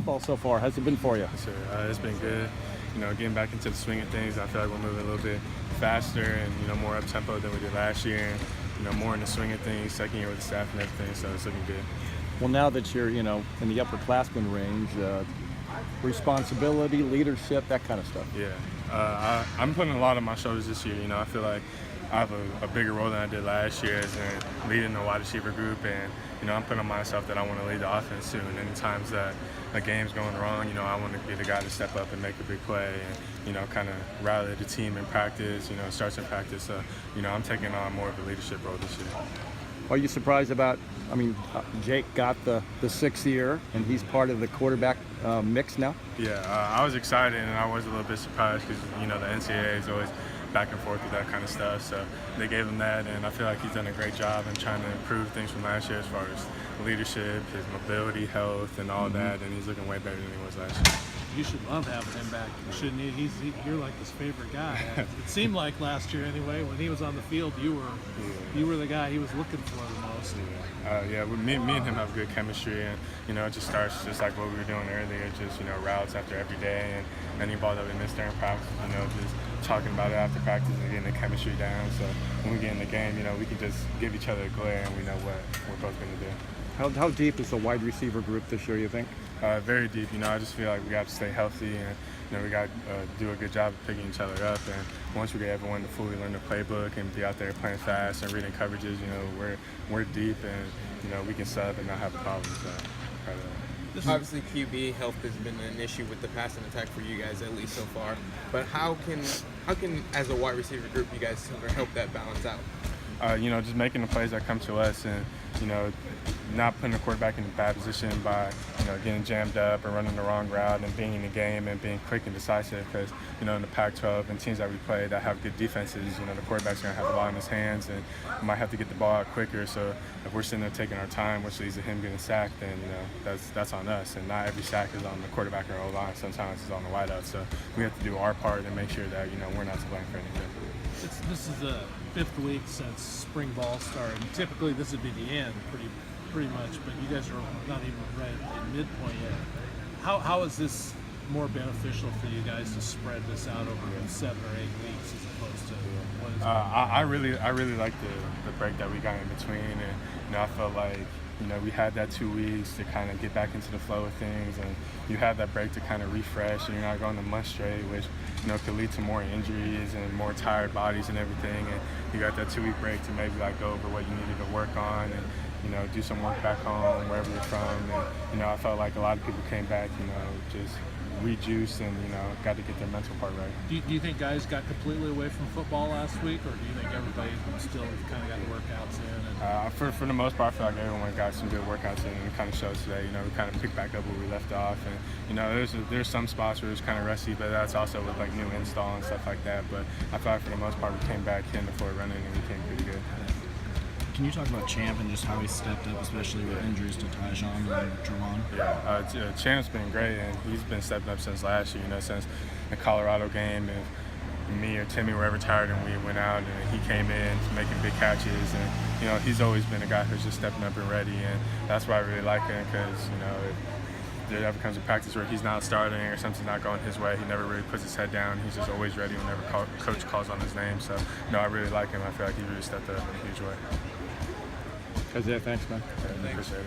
football so far? How's it been for you? Yes, sir. It's been good. Getting back into the swing of things, I feel like we're moving a little bit faster and, more up-tempo than we did last year. And, more in the swing of things, second year with the staff and everything, so it's looking good. Well, now that you're, in the upperclassman range, responsibility, leadership, that kind of stuff. Yeah. I'm putting a lot on my shoulders this year. I feel like I have a bigger role than I did last year as in leading the wide receiver group, and I'm putting on myself that I want to lead the offense too. And any times that a game's going wrong, I want to be the guy to step up and make a big play, and kind of rally the team in practice. Starts in practice. So I'm taking on more of a leadership role this year. Are you surprised about? Jake got the 6th year, and he's part of the quarterback mix now. Yeah, I was excited, and I was a little bit surprised because the NCAA is always back and forth with that kind of stuff. So they gave him that, and I feel like he's done a great job in trying to improve things from last year as far as leadership, his mobility, health, and all that. And he's looking way better than he was last year. You should love having him back, shouldn't you? You're like his favorite guy. It seemed like last year anyway. When he was on the field, you were the guy he was looking for the most. Me and him have good chemistry, and it just starts just like what we were doing earlier, just routes after every day, and any ball that we missed during practice, just talking about it after practice and getting the chemistry down. So when we get in the game, we can just give each other a glare, and we know what we're both going to do. How deep is the wide receiver group this year, you think? Very deep. I just feel like we got to stay healthy, and we got to do a good job of picking each other up. And once we get everyone to fully learn the playbook and be out there playing fast and reading coverages, we're deep, and we can sub and not have a problem. So proud of that. Obviously, QB health has been an issue with the passing attack for you guys, at least so far. But how can as a wide receiver group, you guys help that balance out? Just making the plays that come to us, and not putting the quarterback in a bad position by getting jammed up or running the wrong route, and being in the game and being quick and decisive. Because in the Pac-12 and teams that we play that have good defenses, the quarterback's going to have a lot in his hands, and he might have to get the ball out quicker. So if we're sitting there taking our time, which leads to him getting sacked, then that's on us. And not every sack is on the quarterback or O-line. Sometimes it's on the wideout. So we have to do our part and make sure that we're not to blame for anything. This is the 5th week since spring ball started. Typically, this would be the end, pretty much. But you guys are not even right at midpoint yet. How is this more beneficial for you guys to spread this out over 7 or 8 weeks as opposed to what is? I really like the break that we got in between, and I felt like we had that 2 weeks to kind of get back into the flow of things, and you have that break to kind of refresh, and you're not going a month straight, which could lead to more injuries and more tired bodies and everything. And you got that 2-week break to maybe go over what you needed to work on, and do some work back home wherever you're from. And I felt like a lot of people came back, just rejuiced and got to get their mental part right. Do you think guys got completely away from football last week, or do you think everybody still kind of got the workouts in? For the most part, I feel like everyone got some good workouts in, and it kind of shows today. We kind of picked back up where we left off, and there's some spots where it was kind of rusty, but that's also with new install and stuff like that. But I feel like for the most part, we came back hitting the floor running, and we came pretty good. Can you talk about Champ and just how he stepped up, especially with injuries to Tyjon and Javon? Yeah, Champ's been great, and he's been stepping up since last year. Since the Colorado game, and me or Timmy were retired, and we went out, and he came in making big catches, and he's always been a guy who's just stepping up and ready, and that's why I really like him, because if there ever comes a practice where he's not starting or something's not going his way, he never really puts his head down. He's just always ready whenever coach calls on his name. So I really like him. I feel like he really stepped up in a huge way. Isaiah, thanks, man. Appreciate it.